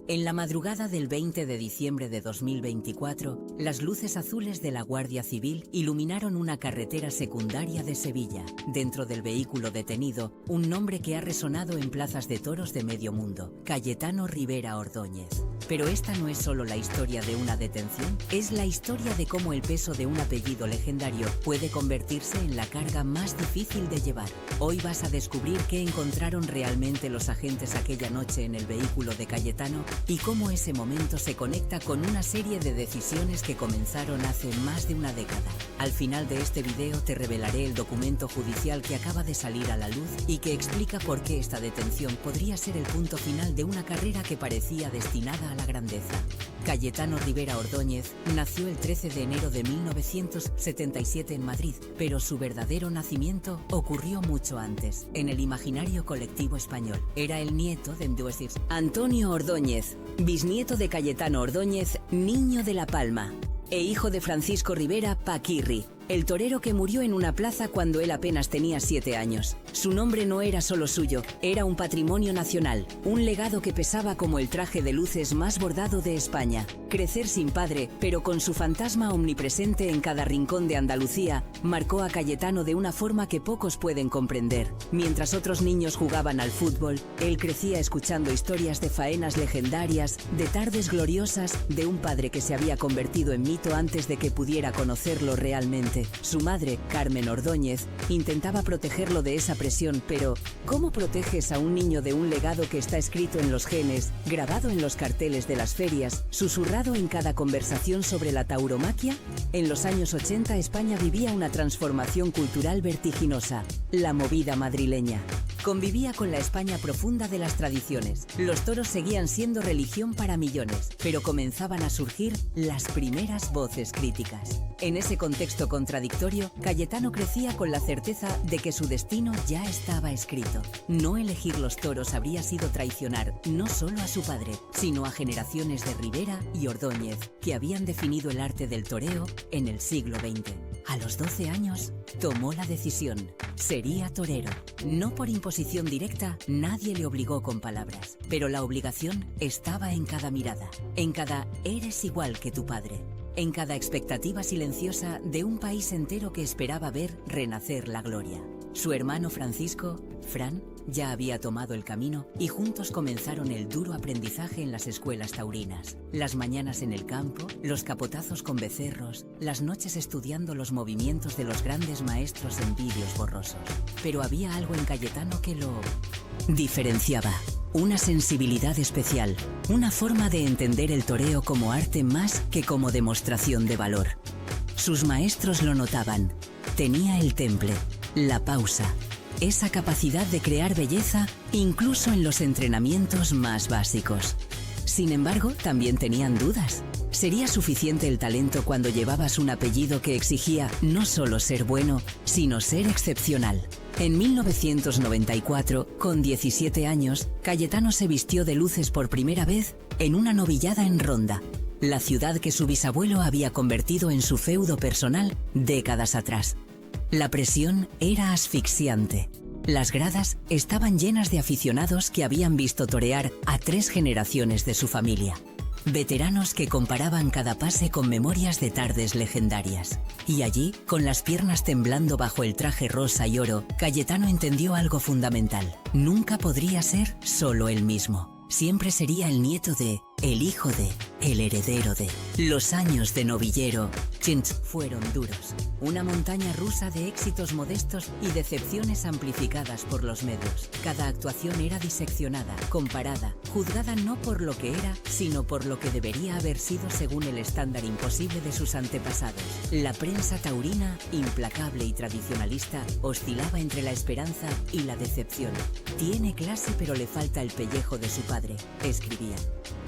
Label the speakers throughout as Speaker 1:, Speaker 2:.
Speaker 1: En la madrugada del 20 de diciembre de 2024, las luces azules de la Guardia Civil iluminaron una carretera secundaria de Sevilla. Dentro del vehículo detenido, un nombre que ha resonado en plazas de toros de medio mundo: Cayetano Rivera Ordóñez. Pero esta no es solo la historia de una detención, es la historia de cómo el peso de un apellido legendario puede convertirse en la carga más difícil de llevar. Hoy vas a descubrir qué encontraron realmente los agentes aquella noche en el vehículo de Cayetano y cómo ese momento se conecta con una serie de decisiones que comenzaron hace más de una década. Al final de este video te revelaré el documento judicial que acaba de salir a la luz y que explica por qué esta detención podría ser el punto final de una carrera que parecía destinada a la grandeza. Cayetano Rivera Ordóñez nació el 13 de enero de 1977 en Madrid, pero su verdadero nacimiento ocurrió mucho antes, en el imaginario colectivo español. Era el nieto de Antonio Ordóñez, bisnieto de Cayetano Ordóñez, niño de La Palma, e hijo de Francisco Rivera Paquirri, el torero que murió en una plaza cuando él apenas tenía 7 años. Su nombre no era solo suyo, era un patrimonio nacional, un legado que pesaba como el traje de luces más bordado de España. Crecer sin padre, pero con su fantasma omnipresente en cada rincón de Andalucía, marcó a Cayetano de una forma que pocos pueden comprender. Mientras otros niños jugaban al fútbol, él crecía escuchando historias de faenas legendarias, de tardes gloriosas, de un padre que se había convertido en mito antes de que pudiera conocerlo realmente. Su madre, Carmen Ordóñez, intentaba protegerlo de esa presión, pero ¿cómo proteges a un niño de un legado que está escrito en los genes, grabado en los carteles de las ferias, susurrado en cada conversación sobre la tauromaquia? En los años 80 España vivía una transformación cultural vertiginosa, la movida madrileña. Convivía con la España profunda de las tradiciones. Los toros seguían siendo religión para millones, pero comenzaban a surgir las primeras voces críticas. En ese contexto contradictorio, Cayetano crecía con la certeza de que su destino ya estaba escrito. No elegir los toros habría sido traicionar no solo a su padre, sino a generaciones de Rivera y Ordóñez, que habían definido el arte del toreo en el siglo XX. A los 12 años, tomó la decisión. Sería torero. No por imposición directa, nadie le obligó con palabras, pero la obligación estaba en cada mirada, en cada "eres igual que tu padre", en cada expectativa silenciosa de un país entero que esperaba ver renacer la gloria. Su hermano Francisco, Fran, ya había tomado el camino y juntos comenzaron el duro aprendizaje en las escuelas taurinas. Las mañanas en el campo, los capotazos con becerros, las noches estudiando los movimientos de los grandes maestros en vídeos borrosos. Pero había algo en Cayetano que lo diferenciaba. Una sensibilidad especial, una forma de entender el toreo como arte más que como demostración de valor. Sus maestros lo notaban. Tenía el temple, la pausa, esa capacidad de crear belleza incluso en los entrenamientos más básicos. Sin embargo, también tenían dudas. ¿Sería suficiente el talento cuando llevabas un apellido que exigía no solo ser bueno, sino ser excepcional? En 1994, con 17 años, Cayetano se vistió de luces por primera vez en una novillada en Ronda, la ciudad que su bisabuelo había convertido en su feudo personal décadas atrás. La presión era asfixiante. Las gradas estaban llenas de aficionados que habían visto torear a 3 generaciones de su familia. Veteranos que comparaban cada pase con memorias de tardes legendarias. Y allí, con las piernas temblando bajo el traje rosa y oro, Cayetano entendió algo fundamental. Nunca podría ser solo él mismo. Siempre sería el nieto de, el hijo de, el heredero de. Los años de novillero fueron duros. Una montaña rusa de éxitos modestos y decepciones amplificadas por los medios. Cada actuación era diseccionada, comparada, juzgada no por lo que era, sino por lo que debería haber sido según el estándar imposible de sus antepasados. La prensa taurina, implacable y tradicionalista, oscilaba entre la esperanza y la decepción. Tiene clase pero le falta el pellejo de su padre, escribían.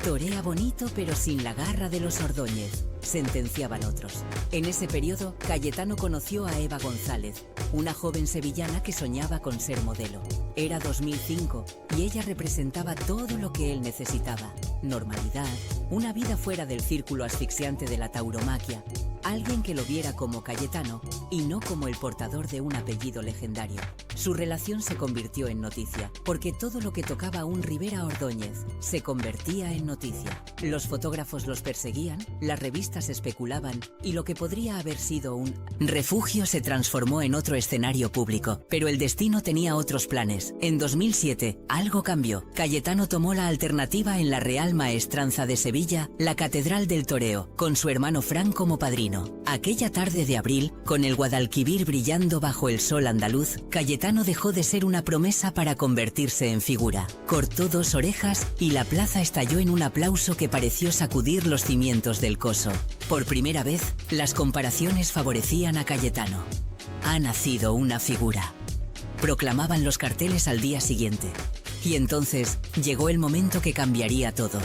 Speaker 1: Torea bonito pero sin la garra de los Ordóñez, sentenciaban otros. En ese periodo, Cayetano conoció a Eva González, una joven sevillana que soñaba con ser modelo. Era 2005 y ella representaba todo lo que él necesitaba: normalidad, una vida fuera del círculo asfixiante de la tauromaquia, alguien que lo viera como Cayetano y no como el portador de un apellido legendario. Su relación se convirtió en noticia, porque todo lo que tocaba a un Rivera Ordóñez se convertía en noticia. Los fotógrafos los perseguían, las revistas especulaban, y lo que podría haber sido un refugio se transformó en otro escenario público. Pero el destino tenía otros planes. En 2007, algo cambió. Cayetano tomó la alternativa en la Real Maestranza de Sevilla, la Catedral del Toreo, con su hermano Fran como padrino. Aquella tarde de abril, con el Guadalquivir brillando bajo el sol andaluz, Cayetano dejó de ser una promesa para convertirse en figura. Cortó 2 orejas y la plaza estalló en un aplauso que pareció sacudir los cimientos del coso. Por primera vez, las comparaciones favorecían a Cayetano. Ha nacido una figura, proclamaban los carteles al día siguiente. Y entonces llegó el momento que cambiaría todo.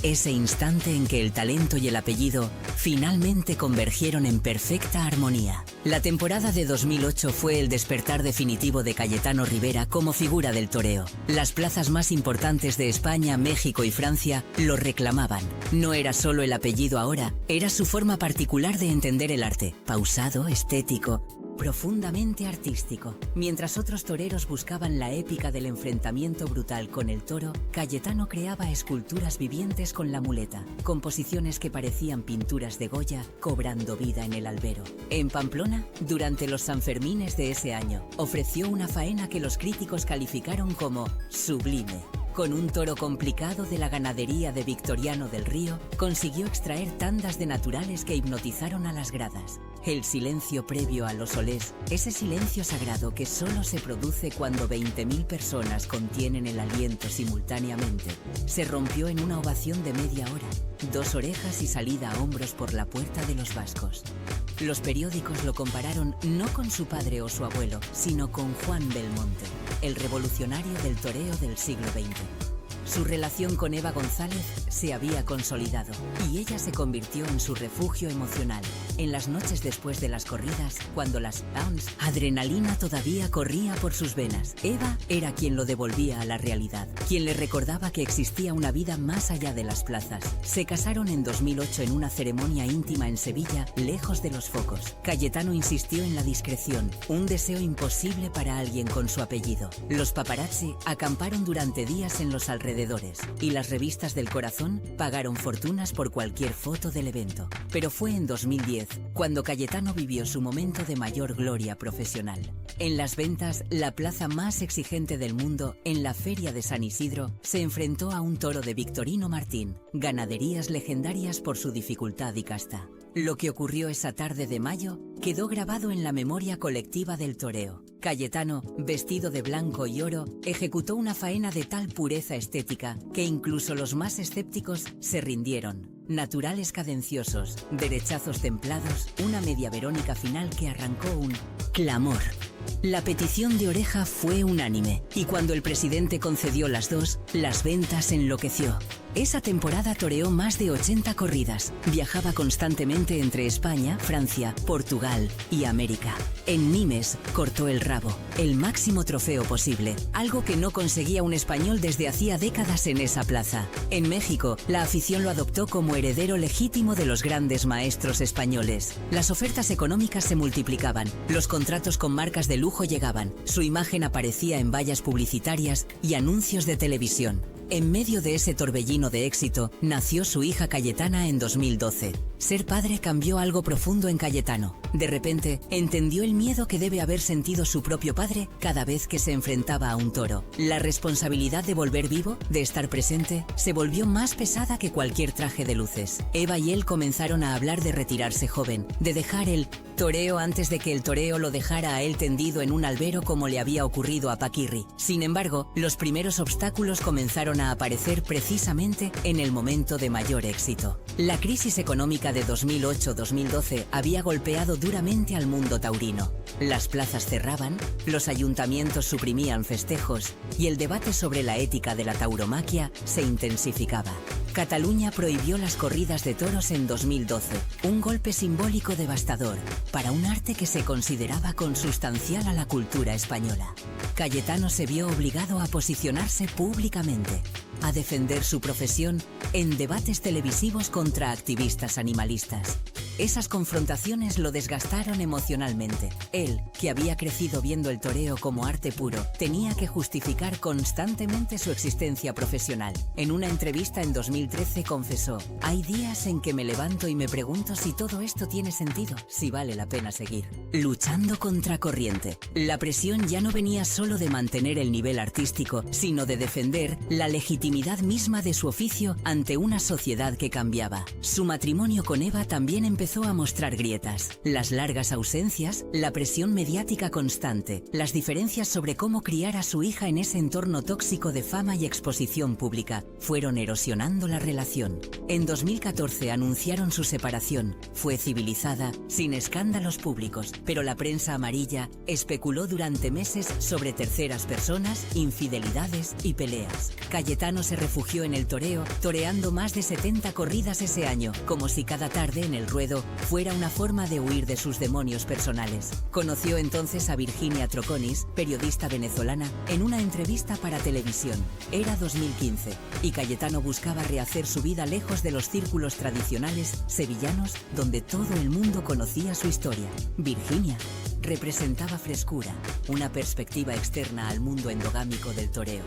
Speaker 1: Ese instante en que el talento y el apellido finalmente convergieron en perfecta armonía. La temporada de 2008 fue el despertar definitivo de Cayetano Rivera como figura del toreo. Las plazas más importantes de España, México y Francia lo reclamaban. No era solo el apellido ahora, era su forma particular de entender el arte. Pausado, estético, profundamente artístico. Mientras otros toreros buscaban la épica del enfrentamiento brutal con el toro, Cayetano creaba esculturas vivientes con la muleta, composiciones que parecían pinturas de Goya cobrando vida en el albero. En Pamplona, durante los Sanfermines de ese año, ofreció una faena que los críticos calificaron como sublime. Con un toro complicado de la ganadería de Victoriano del Río, consiguió extraer tandas de naturales que hipnotizaron a las gradas. El silencio previo a los olés, ese silencio sagrado que solo se produce cuando 20.000 personas contienen el aliento simultáneamente, se rompió en una ovación de media hora, 2 orejas y salida a hombros por la puerta de los vascos. Los periódicos lo compararon no con su padre o su abuelo, sino con Juan Belmonte, el revolucionario del toreo del siglo XX. Su relación con Eva González se había consolidado y ella se convirtió en su refugio emocional. En las noches después de las corridas, cuando las adrenalina todavía corría por sus venas, Eva era quien lo devolvía a la realidad, quien le recordaba que existía una vida más allá de las plazas. Se casaron en 2008 en una ceremonia íntima en Sevilla, lejos de los focos. Cayetano insistió en la discreción, un deseo imposible para alguien con su apellido. Los paparazzi acamparon durante días en los alrededores y las revistas del corazón pagaron fortunas por cualquier foto del evento. Pero fue en 2010 cuando Cayetano vivió su momento de mayor gloria profesional. En las ventas, la plaza más exigente del mundo, en la Feria de San Isidro, se enfrentó a un toro de Victorino Martín, ganaderías legendarias por su dificultad y casta. Lo que ocurrió esa tarde de mayo quedó grabado en la memoria colectiva del toreo. Cayetano, vestido de blanco y oro, ejecutó una faena de tal pureza estética que incluso los más escépticos se rindieron. Naturales cadenciosos, derechazos templados, una media verónica final que arrancó un clamor. La petición de oreja fue unánime y cuando el presidente concedió las 2, las ventas enloqueció. Esa temporada toreó más de 80 corridas. Viajaba constantemente entre España, Francia, Portugal y América. En Nimes cortó el rabo, el máximo trofeo posible, algo que no conseguía un español desde hacía décadas en esa plaza. En México, la afición lo adoptó como heredero legítimo de los grandes maestros españoles. Las ofertas económicas se multiplicaban, los contratos con marcas de lujo llegaban, su imagen aparecía en vallas publicitarias y anuncios de televisión. En medio de ese torbellino de éxito, nació su hija Cayetana en 2012. Ser padre cambió algo profundo en Cayetano. De repente, entendió el miedo que debe haber sentido su propio padre cada vez que se enfrentaba a un toro. La responsabilidad de volver vivo, de estar presente, se volvió más pesada que cualquier traje de luces. Eva y él comenzaron a hablar de retirarse joven, de dejar el toreo antes de que el toreo lo dejara a él tendido en un albero como le había ocurrido a Paquirri. Sin embargo, los primeros obstáculos comenzaron a aparecer precisamente en el momento de mayor éxito. La crisis económica de 2008-2012 había golpeado duramente al mundo taurino. Las plazas cerraban, los ayuntamientos suprimían festejos y el debate sobre la ética de la tauromaquia se intensificaba. Cataluña prohibió las corridas de toros en 2012, un golpe simbólico devastador para un arte que se consideraba consustancial a la cultura española. Cayetano se vio obligado a posicionarse públicamente, a defender su profesión en debates televisivos contra activistas animalistas. Esas confrontaciones lo desgastaron emocionalmente. Él, que había crecido viendo el toreo como arte puro, tenía que justificar constantemente su existencia profesional. En una entrevista en 2013 confesó: "Hay días en que me levanto y me pregunto si todo esto tiene sentido, si vale la pena seguir". Luchando contra corriente. La presión ya no venía solo de mantener el nivel artístico, sino de defender la legitimidad misma de su oficio ante una sociedad que cambiaba. Su matrimonio con Eva también empezó a mostrar grietas. Las largas ausencias, la presión mediática constante, las diferencias sobre cómo criar a su hija en ese entorno tóxico de fama y exposición pública, fueron erosionando la relación. En 2014 anunciaron su separación. Fue civilizada, sin escándalos públicos, pero la prensa amarilla especuló durante meses sobre terceras personas, infidelidades y peleas. Cayetano se refugió en el toreo, toreando más de 70 corridas ese año, como si cada tarde en el ruedo fuera una forma de huir de sus demonios personales. Conoció entonces a Virginia Troconis, periodista venezolana, en una entrevista para televisión. Era 2015, y Cayetano buscaba rehacer su vida lejos de los círculos tradicionales sevillanos donde todo el mundo conocía su historia. Virginia representaba frescura, una perspectiva externa al mundo endogámico del toreo.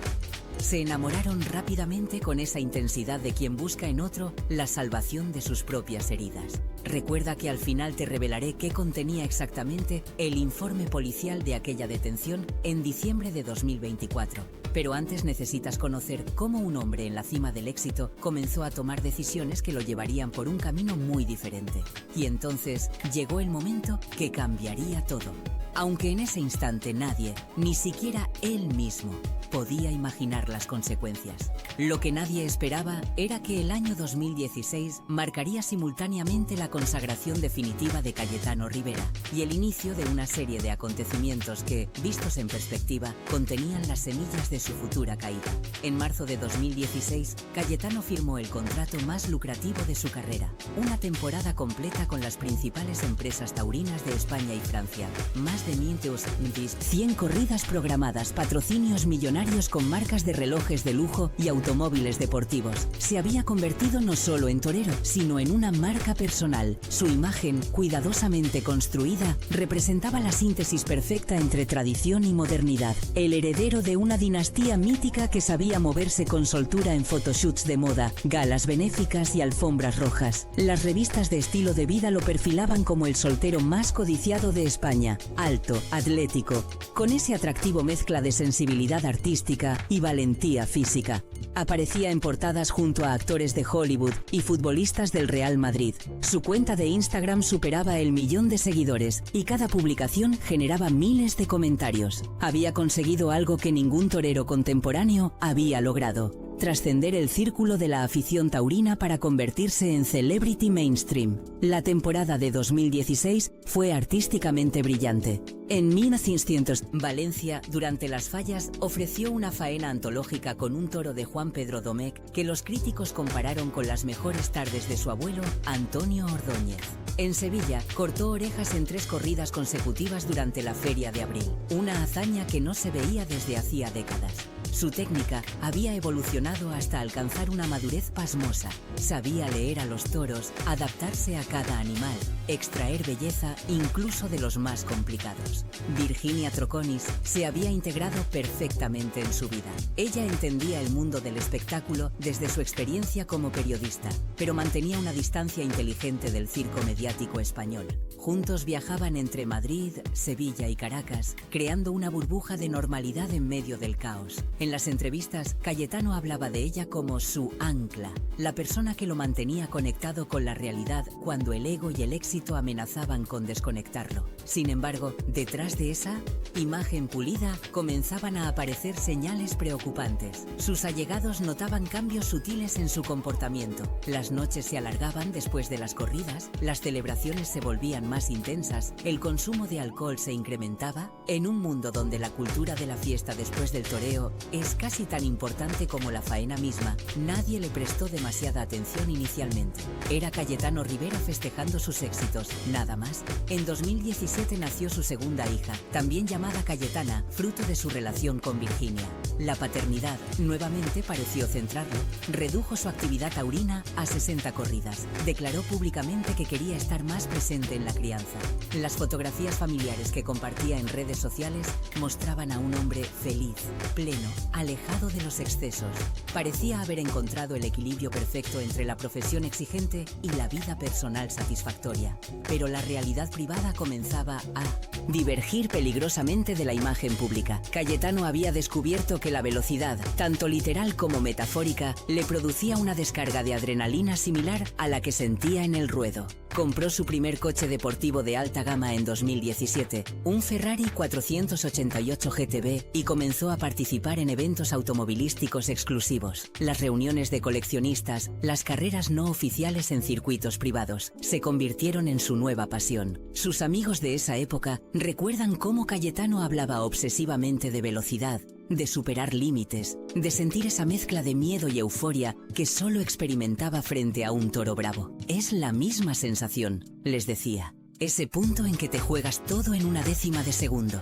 Speaker 1: Se enamoraron rápidamente con esa intensidad de quien busca en otro la salvación de sus propias heridas. Recuerda que al final te revelaré qué contenía exactamente el informe policial de aquella detención en diciembre de 2024. Pero antes necesitas conocer cómo un hombre en la cima del éxito comenzó a tomar decisiones que lo llevarían por un camino muy diferente. Y entonces llegó el momento que cambiaría todo. Aunque en ese instante nadie, ni siquiera él mismo, podía imaginar las consecuencias. Lo que nadie esperaba era que el año 2016 marcaría simultáneamente la consagración definitiva de Cayetano Rivera y el inicio de una serie de acontecimientos que, vistos en perspectiva, contenían las semillas de su futura caída. En marzo de 2016, Cayetano firmó el contrato más lucrativo de su carrera, una temporada completa con las principales empresas taurinas de España y Francia, más de 100 corridas programadas, patrocinios millonarios con marcas de relojes de lujo y automóviles deportivos. Se había convertido no solo en torero, sino en una marca personal. Su imagen, cuidadosamente construida, representaba la síntesis perfecta entre tradición y modernidad. El heredero de una dinastía mítica que sabía moverse con soltura en photoshoots de moda, galas benéficas y alfombras rojas. Las revistas de estilo de vida lo perfilaban como el soltero más codiciado de España. Alto, atlético, con ese atractivo mezcla de sensibilidad artística y valentía física. Aparecía en portadas junto a actores de Hollywood y futbolistas del Real Madrid. Su cuenta de Instagram superaba el 1.000.000 de seguidores y cada publicación generaba miles de comentarios. Había conseguido algo que ningún torero contemporáneo había logrado: trascender el círculo de la afición taurina para convertirse en celebrity mainstream. La temporada de 2016 fue artísticamente brillante. En 1900, Valencia, durante las fallas, ofreció una faena antológica con un toro de Juan Pedro Domecq que los críticos compararon con las mejores tardes de su abuelo, Antonio Ordóñez. En Sevilla, cortó orejas en 3 corridas consecutivas durante la Feria de Abril, una hazaña que no se veía desde hacía décadas. Su técnica había evolucionado hasta alcanzar una madurez pasmosa. Sabía leer a los toros, adaptarse a cada animal, extraer belleza incluso de los más complicados. Virginia Troconis se había integrado perfectamente en su vida. Ella entendía el mundo del espectáculo desde su experiencia como periodista, pero mantenía una distancia inteligente del circo mediático español. Juntos viajaban entre Madrid, Sevilla y Caracas, creando una burbuja de normalidad en medio del caos. En las entrevistas, Cayetano hablaba de ella como su ancla, la persona que lo mantenía conectado con la realidad cuando el ego y el éxito amenazaban con desconectarlo. Sin embargo, detrás de esa imagen pulida comenzaban a aparecer señales preocupantes. Sus allegados notaban cambios sutiles en su comportamiento. Las noches se alargaban después de las corridas, las celebraciones se volvían más intensas, el consumo de alcohol se incrementaba. En un mundo donde la cultura de la fiesta después del toreo es casi tan importante como la faena misma. Nadie le prestó demasiada atención inicialmente. Era Cayetano Rivera festejando sus éxitos, nada más. En 2017 nació su segunda hija, también llamada Cayetana, fruto de su relación con Virginia. La paternidad nuevamente pareció centrarlo. Redujo su actividad taurina a 60 corridas. Declaró públicamente que quería estar más presente en la crianza. Las fotografías familiares que compartía en redes sociales mostraban a un hombre feliz, pleno, alejado de los excesos. Parecía haber encontrado el equilibrio perfecto entre la profesión exigente y la vida personal satisfactoria. Pero la realidad privada comenzaba a divergir peligrosamente de la imagen pública. Cayetano había descubierto que la velocidad, tanto literal como metafórica, le producía una descarga de adrenalina similar a la que sentía en el ruedo. Compró su primer coche deportivo de alta gama en 2017, un Ferrari 488 GTB, y comenzó a participar en eventos automovilísticos exclusivos. Las reuniones de coleccionistas, las carreras no oficiales en circuitos privados, se convirtieron en su nueva pasión. Sus amigos de esa época recuerdan cómo Cayetano hablaba obsesivamente de velocidad, de superar límites, de sentir esa mezcla de miedo y euforia que solo experimentaba frente a un toro bravo. Es la misma sensación, les decía. Ese punto en que te juegas todo en una décima de segundo.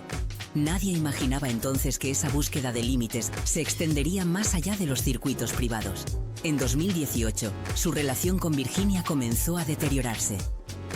Speaker 1: Nadie imaginaba entonces que esa búsqueda de límites se extendería más allá de los circuitos privados. En 2018, su relación con Virginia comenzó a deteriorarse.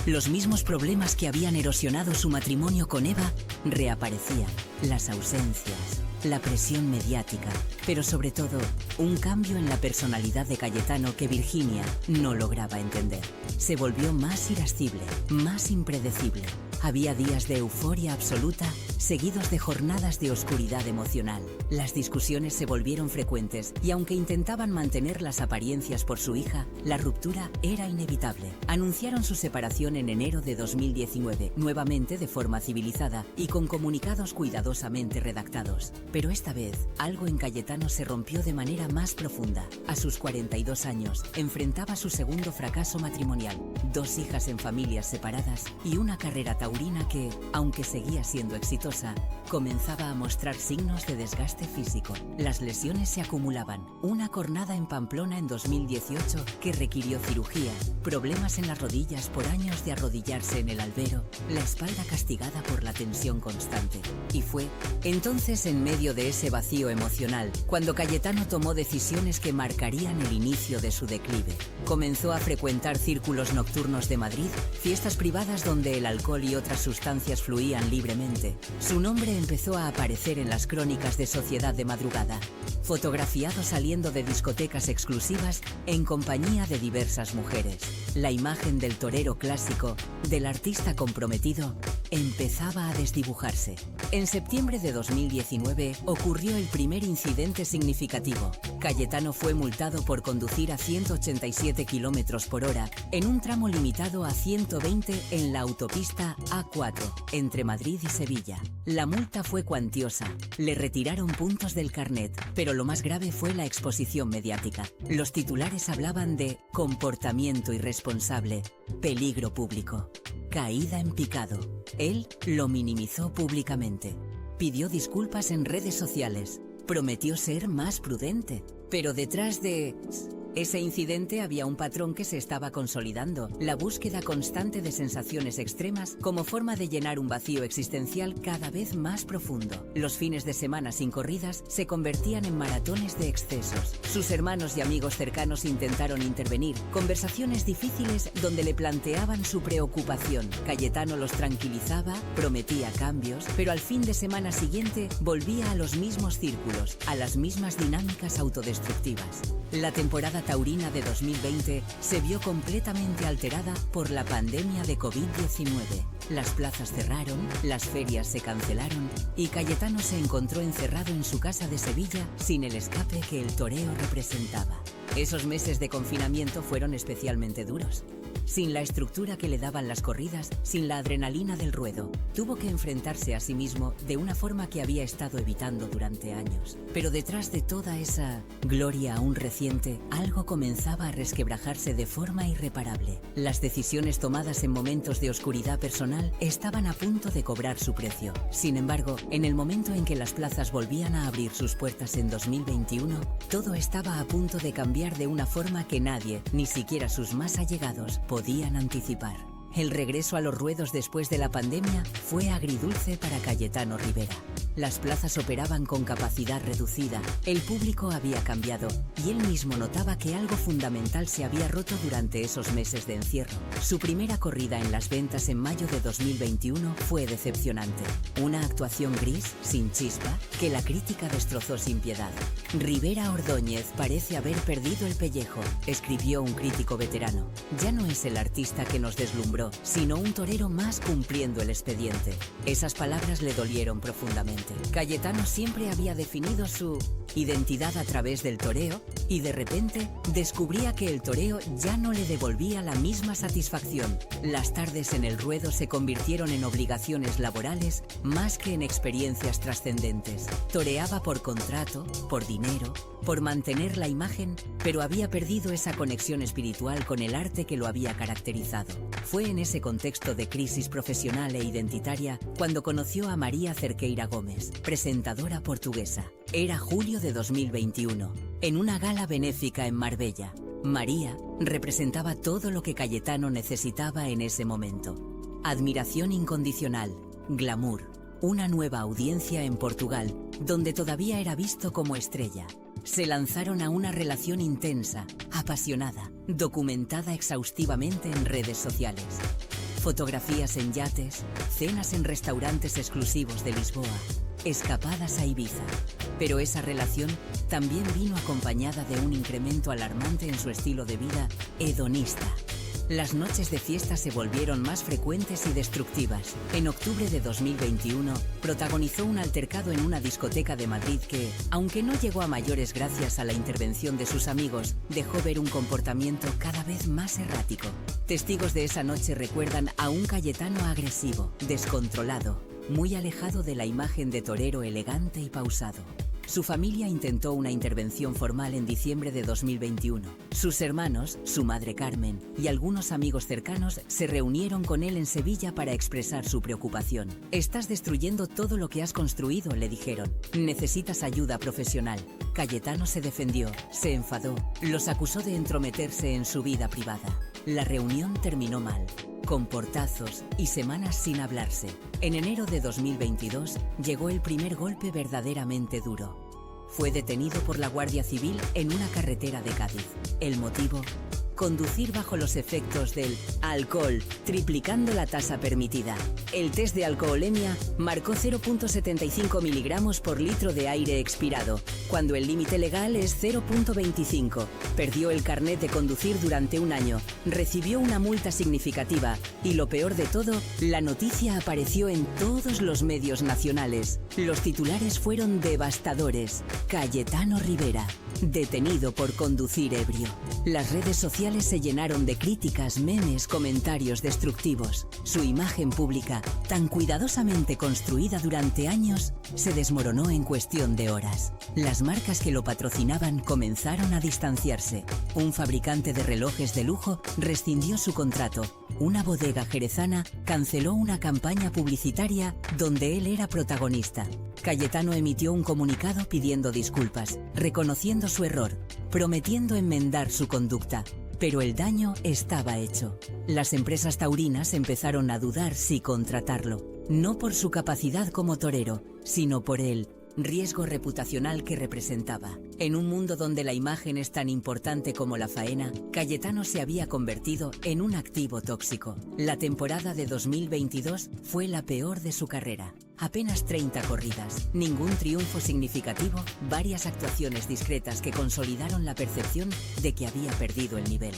Speaker 1: Los mismos problemas que habían erosionado su matrimonio con Eva reaparecían. Las ausencias, la presión mediática, pero sobre todo, un cambio en la personalidad de Cayetano que Virginia no lograba entender. Se volvió más irascible, más impredecible. Había días de euforia absoluta, seguidos de jornadas de oscuridad emocional. Las discusiones se volvieron frecuentes y aunque intentaban mantener las apariencias por su hija, la ruptura era inevitable. Anunciaron su separación en enero de 2019, nuevamente de forma civilizada y con comunicados cuidadosamente redactados. Pero esta vez, algo en Cayetano se rompió de manera más profunda. A sus 42 años, enfrentaba su segundo fracaso matrimonial, 2 hijas en familias separadas y una carrera taurina que, aunque seguía siendo exitosa, comenzaba a mostrar signos de desgaste físico. Las lesiones se acumulaban. Una cornada en Pamplona en 2018 que requirió cirugía, problemas en las rodillas por años de arrodillarse en el albero, la espalda castigada por la tensión constante. Y fue entonces, en medio de ese vacío emocional, cuando Cayetano tomó decisiones que marcarían el inicio de su declive. Comenzó a frecuentar círculos nocturnos de Madrid, fiestas privadas donde el alcohol y otras sustancias fluían libremente. Su nombre empezó a aparecer en las crónicas de Sociedad de Madrugada, fotografiado saliendo de discotecas exclusivas en compañía de diversas mujeres. La imagen del torero clásico, del artista comprometido, empezaba a desdibujarse. En septiembre de 2019 ocurrió el primer incidente significativo. Cayetano fue multado por conducir a 187 km por hora en un tramo limitado a 120 en la autopista A4, entre Madrid y Sevilla. La multa fue cuantiosa, le retiraron puntos del carnet, pero lo más grave fue la exposición mediática. Los titulares hablaban de comportamiento irresponsable, peligro público, caída en picado. Él lo minimizó públicamente. Pidió disculpas en redes sociales. Prometió ser más prudente. Pero detrás de ese incidente había un patrón que se estaba consolidando: la búsqueda constante de sensaciones extremas como forma de llenar un vacío existencial cada vez más profundo. Los fines de semana sin corridas se convertían en maratones de excesos. Sus hermanos y amigos cercanos intentaron intervenir, conversaciones difíciles donde le planteaban su preocupación. Cayetano los tranquilizaba, prometía cambios, pero al fin de semana siguiente volvía a los mismos círculos, a las mismas dinámicas autodestructivas. La temporada taurina de 2020 se vio completamente alterada por la pandemia de COVID-19. Las plazas cerraron, las ferias se cancelaron y Cayetano se encontró encerrado en su casa de Sevilla sin el escape que el toreo representaba. Esos meses de confinamiento fueron especialmente duros. sin la estructura que le daban las corridas, sin la adrenalina del ruedo. Tuvo que enfrentarse a sí mismo de una forma que había estado evitando durante años. Pero detrás de toda esa gloria aún reciente, algo comenzaba a resquebrajarse de forma irreparable. Las decisiones tomadas en momentos de oscuridad personal estaban a punto de cobrar su precio. Sin embargo, en el momento en que las plazas volvían a abrir sus puertas en 2021, todo estaba a punto de cambiar de una forma que nadie, ni siquiera sus más allegados, podían anticipar. El regreso a los ruedos después de la pandemia fue agridulce para Cayetano Rivera. Las plazas operaban con capacidad reducida, el público había cambiado y él mismo notaba que algo fundamental se había roto durante esos meses de encierro. Su primera corrida en las ventas en mayo de 2021 fue decepcionante. Una actuación gris, sin chispa, que la crítica destrozó sin piedad. Rivera Ordóñez parece haber perdido el pellejo, escribió un crítico veterano. Ya no es el artista que nos deslumbró, sino un torero más cumpliendo el expediente. Esas palabras le dolieron profundamente. Cayetano siempre había definido su identidad a través del toreo y de repente descubría que el toreo ya no le devolvía la misma satisfacción. Las tardes en el ruedo se convirtieron en obligaciones laborales más que en experiencias trascendentes. Toreaba por contrato, por dinero, por mantener la imagen, pero había perdido esa conexión espiritual con el arte que lo había caracterizado. Fue en ese contexto de crisis profesional e identitaria cuando conoció a María Cerqueira Gómez, presentadora portuguesa. Era julio de 2021, en una gala benéfica en Marbella. María representaba todo lo que Cayetano necesitaba en ese momento. Admiración incondicional, glamour, una nueva audiencia en Portugal, donde todavía era visto como estrella. Se lanzaron a una relación intensa, apasionada, documentada exhaustivamente en redes sociales. Fotografías en yates, cenas en restaurantes exclusivos de Lisboa, escapadas a Ibiza. Pero esa relación también vino acompañada de un incremento alarmante en su estilo de vida hedonista. Las noches de fiesta se volvieron más frecuentes y destructivas. En octubre de 2021, protagonizó un altercado en una discoteca de Madrid que, aunque no llegó a mayores gracias a la intervención de sus amigos, dejó ver un comportamiento cada vez más errático. Testigos de esa noche recuerdan a un Cayetano agresivo, descontrolado, muy alejado de la imagen de torero elegante y pausado. Su familia intentó una intervención formal en diciembre de 2021. Sus hermanos, su madre Carmen y algunos amigos cercanos se reunieron con él en Sevilla para expresar su preocupación. «Estás destruyendo todo lo que has construido», le dijeron. «Necesitas ayuda profesional». Cayetano se defendió, se enfadó, los acusó de entrometerse en su vida privada. La reunión terminó mal, con portazos y semanas sin hablarse. En enero de 2022 llegó el primer golpe verdaderamente duro. Fue detenido por la Guardia Civil en una carretera de Cádiz. El motivo: conducir bajo los efectos del alcohol, triplicando la tasa permitida. El test de alcoholemia marcó 0,75 miligramos por litro de aire expirado, cuando el límite legal es 0,25. Perdió el carnet de conducir durante un año, recibió una multa significativa y, lo peor de todo, la noticia apareció en todos los medios nacionales. Los titulares fueron devastadores. Cayetano Rivera, detenido por conducir ebrio. Las redes sociales se llenaron de críticas, memes, comentarios destructivos. Su imagen pública, tan cuidadosamente construida durante años, se desmoronó en cuestión de horas. Las marcas que lo patrocinaban comenzaron a distanciarse. Un fabricante de relojes de lujo rescindió su contrato. Una bodega jerezana canceló una campaña publicitaria donde él era protagonista. Cayetano emitió un comunicado pidiendo disculpas, reconociendo su error, prometiendo enmendar su conducta. Pero el daño estaba hecho. Las empresas taurinas empezaron a dudar si contratarlo, no por su capacidad como torero, sino por el riesgo reputacional que representaba. En un mundo donde la imagen es tan importante como la faena, Cayetano se había convertido en un activo tóxico. La temporada de 2022 fue la peor de su carrera. Apenas 30 corridas, ningún triunfo significativo, varias actuaciones discretas que consolidaron la percepción de que había perdido el nivel.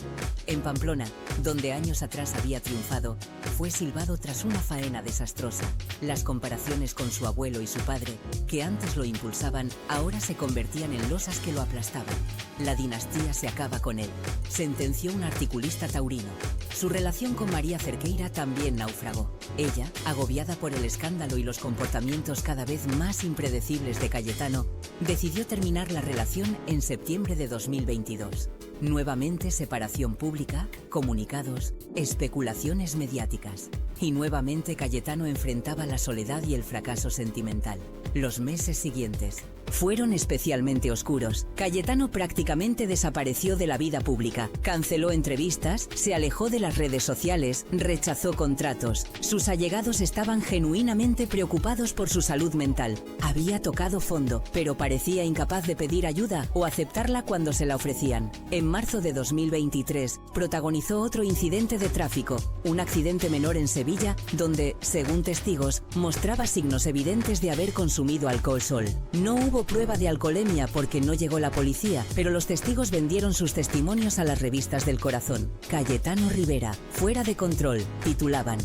Speaker 1: En Pamplona, donde años atrás había triunfado, fue silbado tras una faena desastrosa. Las comparaciones con su abuelo y su padre, que antes lo impulsaban, ahora se convertían en losas que lo aplastaban. La dinastía se acaba con él, sentenció un articulista taurino. Su relación con María Cerqueira también naufragó. Ella, agobiada por el escándalo y los comportamientos cada vez más impredecibles de Cayetano, decidió terminar la relación en septiembre de 2022. Nuevamente separación pública, comunicados, especulaciones mediáticas. Y nuevamente Cayetano enfrentaba la soledad y el fracaso sentimental. Los meses siguientes fueron especialmente oscuros. Cayetano prácticamente desapareció de la vida pública, canceló entrevistas, se alejó de las redes sociales, rechazó contratos. Sus allegados estaban genuinamente preocupados por su salud mental. Había tocado fondo, pero parecía incapaz de pedir ayuda o aceptarla cuando se la ofrecían. En marzo de 2023, protagonizó otro incidente de tráfico, un accidente menor en Sevilla, donde, según testigos, mostraba signos evidentes de haber consumido alcohol sol. No hubo prueba de alcoholemia porque no llegó la policía, pero los testigos vendieron sus testimonios a las revistas del corazón. Cayetano Rivera, fuera de control, titulaban: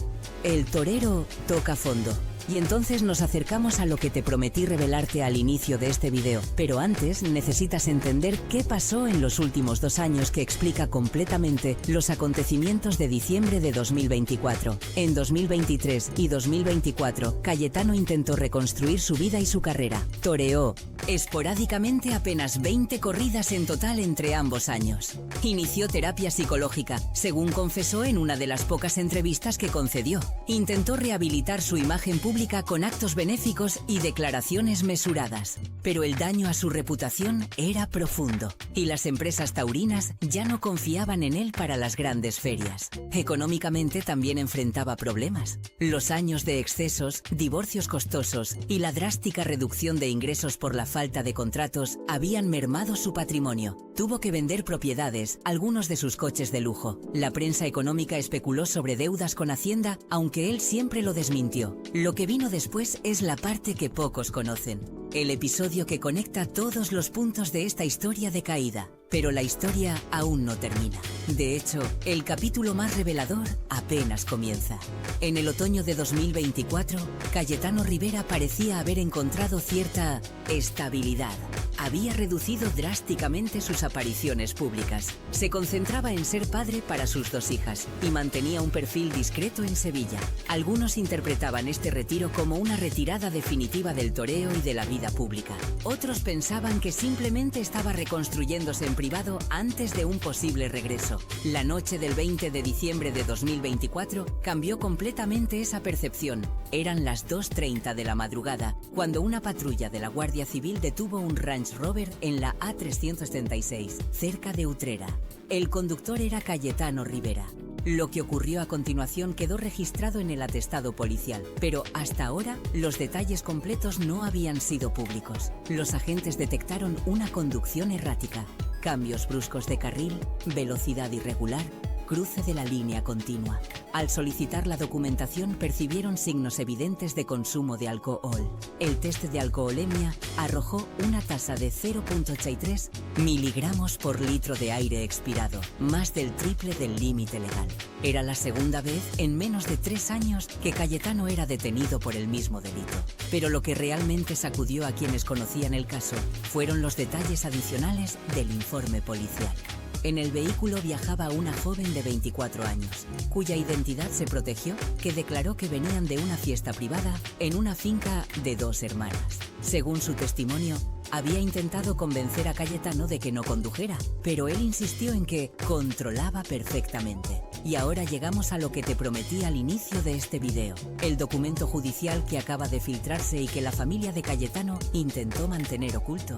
Speaker 1: El torero toca fondo. Y entonces nos acercamos a lo que te prometí revelarte al inicio de este video. Pero antes necesitas entender qué pasó en los últimos 2 años que explica completamente los acontecimientos de diciembre de 2024. En 2023 y 2024, Cayetano intentó reconstruir su vida y su carrera. Toreó esporádicamente apenas 20 corridas en total entre ambos años. Inició terapia psicológica, según confesó en una de las pocas entrevistas que concedió. Intentó rehabilitar su imagen pública con actos benéficos y declaraciones mesuradas. Pero el daño a su reputación era profundo y las empresas taurinas ya no confiaban en él para las grandes ferias. Económicamente también enfrentaba problemas. Los años de excesos, divorcios costosos y la drástica reducción de ingresos por la falta de contratos habían mermado su patrimonio. Tuvo que vender propiedades, algunos de sus coches de lujo. La prensa económica especuló sobre deudas con Hacienda, aunque él siempre lo desmintió. Lo que vino después es la parte que pocos conocen. El episodio que conecta todos los puntos de esta historia de caída. Pero la historia aún no termina. De hecho, el capítulo más revelador apenas comienza. En el otoño de 2024, Cayetano Rivera parecía haber encontrado cierta estabilidad. Había reducido drásticamente sus apariciones públicas. Se concentraba en ser padre para sus 2 hijas y mantenía un perfil discreto en Sevilla. Algunos interpretaban este retiro como una retirada definitiva del toreo y de la vida pública. Otros pensaban que simplemente estaba reconstruyéndose en privado antes de un posible regreso. La noche del 20 de diciembre de 2024 cambió completamente esa percepción. Eran las 2:30 de la madrugada cuando una patrulla de la Guardia Civil detuvo un Range Rover en la A376, cerca de Utrera. El conductor era Cayetano Rivera. Lo que ocurrió a continuación quedó registrado en el atestado policial, pero hasta ahora los detalles completos no habían sido públicos. Los agentes detectaron una conducción errática, cambios bruscos de carril, velocidad irregular, cruce de la línea continua. Al solicitar la documentación percibieron signos evidentes de consumo de alcohol. El test de alcoholemia arrojó una tasa de 0,83 miligramos por litro de aire expirado, más del triple del límite legal. Era la segunda vez en menos de 3 años que Cayetano era detenido por el mismo delito. Pero lo que realmente sacudió a quienes conocían el caso fueron los detalles adicionales del informe policial. En el vehículo viajaba una joven de 24 años, cuya identidad se protegió, que declaró que venían de una fiesta privada en una finca de 2 hermanas. Según su testimonio, había intentado convencer a Cayetano de que no condujera, pero él insistió en que controlaba perfectamente. Y ahora llegamos a lo que te prometí al inicio de este video, el documento judicial que acaba de filtrarse y que la familia de Cayetano intentó mantener oculto.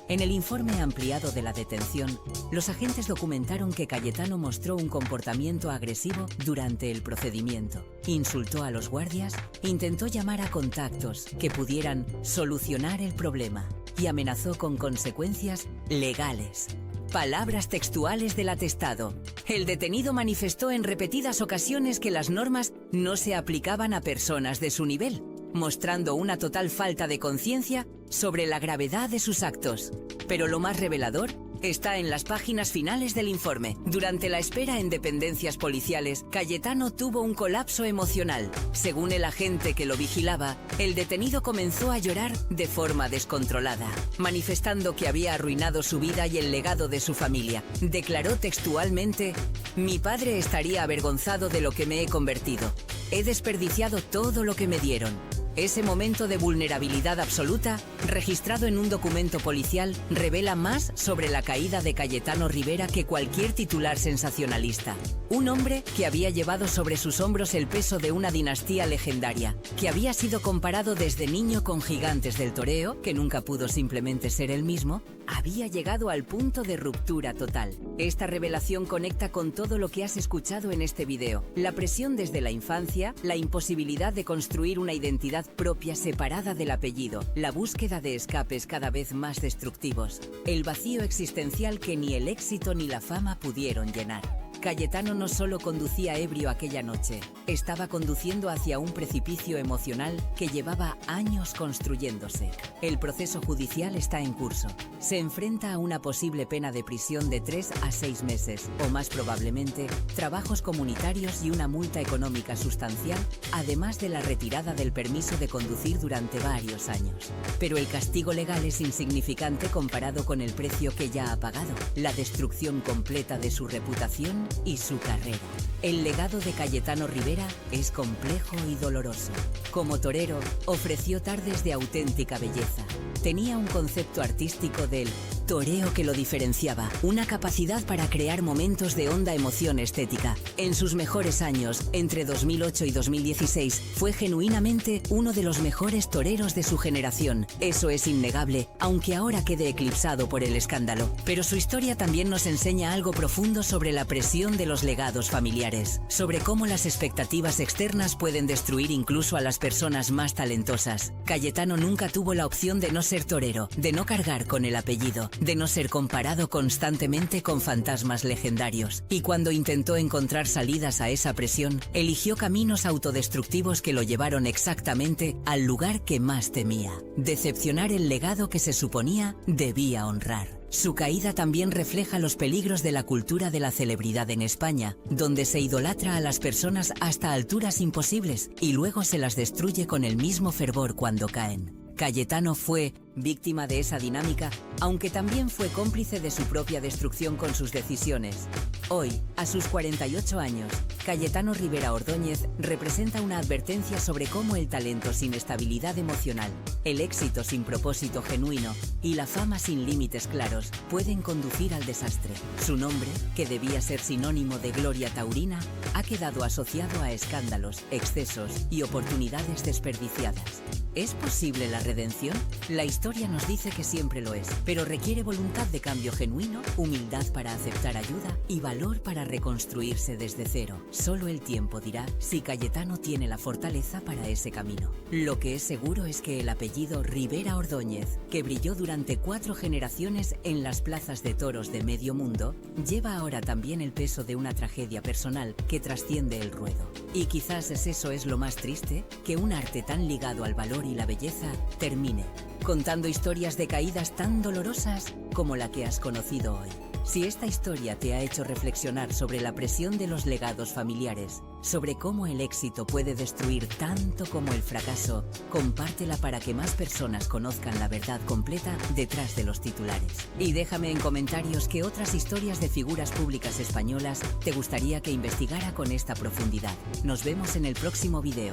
Speaker 1: En el informe ampliado de la detención, los agentes documentaron que Cayetano mostró un comportamiento agresivo durante el procedimiento. Insultó a los guardias, intentó llamar a contactos que pudieran solucionar el problema y amenazó con consecuencias legales. Palabras textuales del atestado. El detenido manifestó en repetidas ocasiones que las normas no se aplicaban a personas de su nivel, mostrando una total falta de conciencia sobre la gravedad de sus actos. Pero lo más revelador está en las páginas finales del informe. Durante la espera en dependencias policiales, Cayetano tuvo un colapso emocional. Según el agente que lo vigilaba, el detenido comenzó a llorar de forma descontrolada, manifestando que había arruinado su vida y el legado de su familia. Declaró textualmente: "Mi padre estaría avergonzado de lo que me he convertido. He desperdiciado todo lo que me dieron". Ese momento de vulnerabilidad absoluta, registrado en un documento policial, revela más sobre la caída de Cayetano Rivera que cualquier titular sensacionalista. Un hombre que había llevado sobre sus hombros el peso de una dinastía legendaria, que había sido comparado desde niño con gigantes del toreo, que nunca pudo simplemente ser él mismo, había llegado al punto de ruptura total. Esta revelación conecta con todo lo que has escuchado en este video. La presión desde la infancia, la imposibilidad de construir una identidad propia separada del apellido, la búsqueda de escapes cada vez más destructivos, el vacío existencial que ni el éxito ni la fama pudieron llenar. Cayetano no solo conducía ebrio aquella noche, estaba conduciendo hacia un precipicio emocional que llevaba años construyéndose. El proceso judicial está en curso. Se enfrenta a una posible pena de prisión de 3 a 6 meses, o más probablemente, trabajos comunitarios y una multa económica sustancial, además de la retirada del permiso de conducir durante varios años. Pero el castigo legal es insignificante comparado con el precio que ya ha pagado: la destrucción completa de su reputación y su carrera. El legado de Cayetano Rivera es complejo y doloroso. Como torero, ofreció tardes de auténtica belleza. Tenía un concepto artístico del toreo que lo diferenciaba, una capacidad para crear momentos de honda emoción estética. En sus mejores años, entre 2008 y 2016, fue genuinamente uno de los mejores toreros de su generación. Eso es innegable, aunque ahora quede eclipsado por el escándalo. Pero su historia también nos enseña algo profundo sobre la presión de los legados familiares, sobre cómo las expectativas externas pueden destruir incluso a las personas más talentosas. Cayetano nunca tuvo la opción de no ser torero, de no cargar con el apellido, de no ser comparado constantemente con fantasmas legendarios. Y cuando intentó encontrar salidas a esa presión, eligió caminos autodestructivos que lo llevaron exactamente al lugar que más temía: decepcionar el legado que se suponía debía honrar. Su caída también refleja los peligros de la cultura de la celebridad en España, donde se idolatra a las personas hasta alturas imposibles y luego se las destruye con el mismo fervor cuando caen. Cayetano fue víctima de esa dinámica, aunque también fue cómplice de su propia destrucción con sus decisiones. Hoy, a sus 48 años, Cayetano Rivera Ordóñez representa una advertencia sobre cómo el talento sin estabilidad emocional, el éxito sin propósito genuino y la fama sin límites claros pueden conducir al desastre. Su nombre, que debía ser sinónimo de gloria taurina, ha quedado asociado a escándalos, excesos y oportunidades desperdiciadas. ¿Es posible la redención? La historia nos dice que siempre lo es, pero requiere voluntad de cambio genuino, humildad para aceptar ayuda y valor para reconstruirse desde cero. Solo el tiempo dirá si Cayetano tiene la fortaleza para ese camino. Lo que es seguro es que el apellido Rivera Ordóñez, que brilló durante 4 generaciones en las plazas de toros de medio mundo, lleva ahora también el peso de una tragedia personal que trasciende el ruedo. Y quizás eso es lo más triste, que un arte tan ligado al valor y la belleza termine contando historias de caídas tan dolorosas como la que has conocido hoy. Si esta historia te ha hecho reflexionar sobre la presión de los legados familiares, sobre cómo el éxito puede destruir tanto como el fracaso, compártela para que más personas conozcan la verdad completa detrás de los titulares. Y déjame en comentarios qué otras historias de figuras públicas españolas te gustaría que investigara con esta profundidad. Nos vemos en el próximo video.